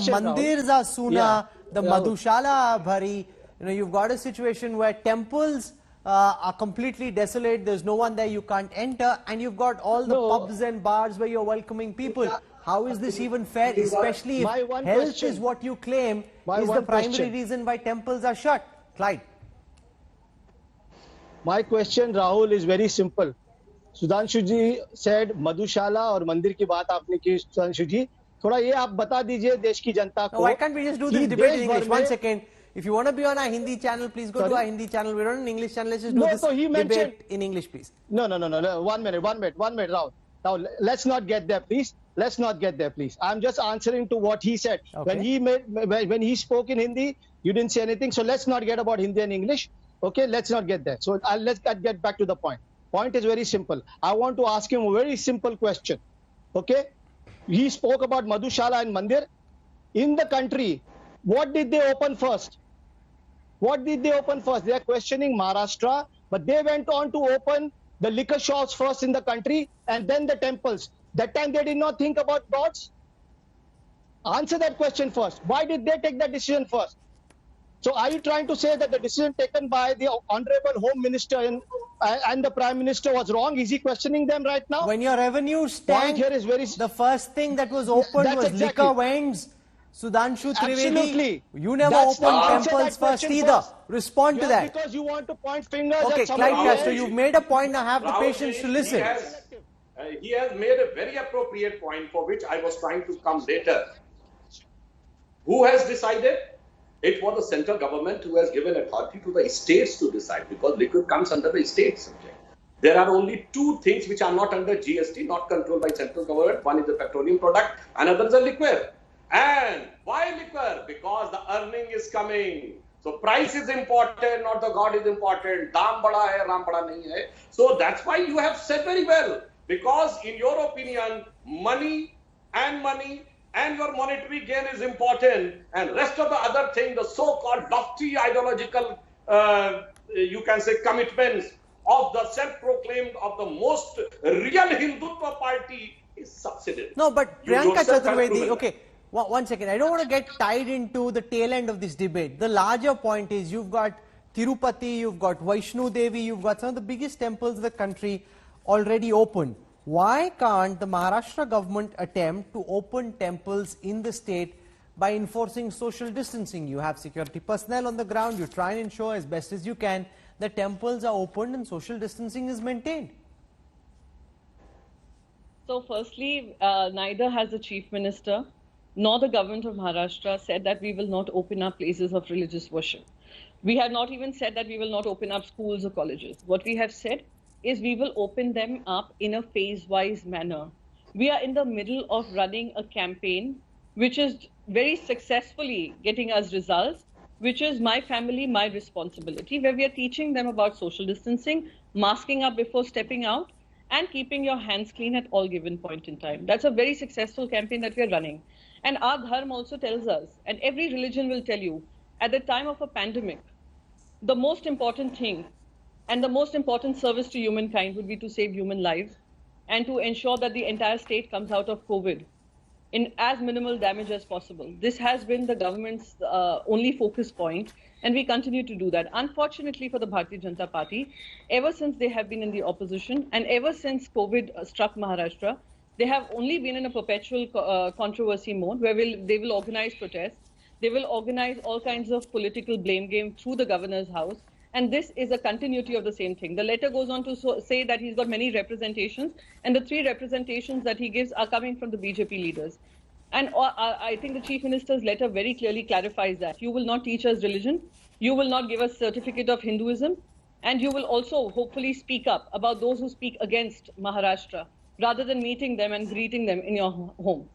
question, mandirs are Suna, yeah. the Madhushala are Bhari. You've got a situation where temples are completely desolate. There's no one there. You can't enter, and you've got all the pubs and bars where you're welcoming people. How is this even fair? Especially if health is what you claim is the primary reason why temples are shut. Clyde. My question, Rahul, is very simple. Sudhanshu ji said मधुशाला और मंदिर की बात आपने की सुधांशु जी थोड़ा ये आप बता दीजिए देश की जनता को. Why can't we just do this debate in English? 1 second. If you want to be on our Hindi channel, please go to our Hindi channel. We're on an English channel. Let's just do this debate in English, please. No. 1 minute, Rahul. Now, let's not get there, please. Let's not get there, please. I'm just answering to what he said. Okay. When he spoke in Hindi, you didn't say anything. So let's not get about Hindi and English. Okay, let's not get there. So let's get back to the point. Point is very simple. I want to ask him a very simple question. Okay, he spoke about Madhushala and Mandir. In the country, what did they open first? What did they open first? They are questioning Maharashtra, but they went on to open the liquor shops first in the country and then the temples. That time they did not think about gods. Answer that question first. Why did they take that decision first? So are you trying to say that the decision taken by the Honorable Home Minister and the Prime Minister was wrong? Is he questioning them right now? When your revenue tanked, the first thing that was opened was liquor vends. Sudhanshu Trivedi, absolutely. You never opened temples first either. Respond to that. Because you want to point fingers at somebody. Okay, Clyde Castro, you've made a point. Now have the patience to listen. He has made a very appropriate point for which I was trying to come later. Who has decided? It was the central government who has given authority to the states to decide, because liquor comes under the state subject. There are only two things which are not under GST, not controlled by central government. One is the petroleum product, another is the liquor. And why liquor? Because the earning is coming. So price is important, not the God is important. Daam bada hai, ram bada nahi hai. So that's why you have said very well. Because in your opinion, money and your monetary gain is important, and rest of the other thing, the so-called lofty ideological, you can say, commitments of the self-proclaimed of the most real Hindutva party is subsidiary. No, but Priyanka Chaturvedi, okay, 1 second. I don't want to get tied into the tail end of this debate. The larger point is you've got Tirupati, you've got Vaishnu Devi, you've got some of the biggest temples in the country already opened. Why can't the Maharashtra government attempt to open temples in the state by enforcing social distancing? You have security personnel on the ground, you try and ensure as best as you can that temples are opened and social distancing is maintained. So firstly, neither has the Chief Minister nor the government of Maharashtra said that we will not open up places of religious worship. We have not even said that we will not open up schools or colleges. What we have said is we will open them up in a phase-wise manner. We are in the middle of running a campaign which is very successfully getting us results, which is My Family, My Responsibility, where we are teaching them about social distancing, masking up before stepping out, and keeping your hands clean at all given point in time. That's a very successful campaign that we are running. And our dharma also tells us, and every religion will tell you, at the time of a pandemic, the most important thing and the most important service to humankind would be to save human lives and to ensure that the entire state comes out of COVID in as minimal damage as possible. This has been the government's only focus point, and we continue to do that. Unfortunately for the Bharatiya Janata Party, ever since they have been in the opposition and ever since COVID struck Maharashtra, they have only been in a perpetual controversy mode where they will organize protests. They will organize all kinds of political blame game through the governor's house. And this is a continuity of the same thing. The letter goes on to say that he's got many representations, and the 3 representations that he gives are coming from the BJP leaders. And I think the Chief Minister's letter very clearly clarifies that. You will not teach us religion, you will not give us certificate of Hinduism, and you will also hopefully speak up about those who speak against Maharashtra, rather than meeting them and greeting them in your home.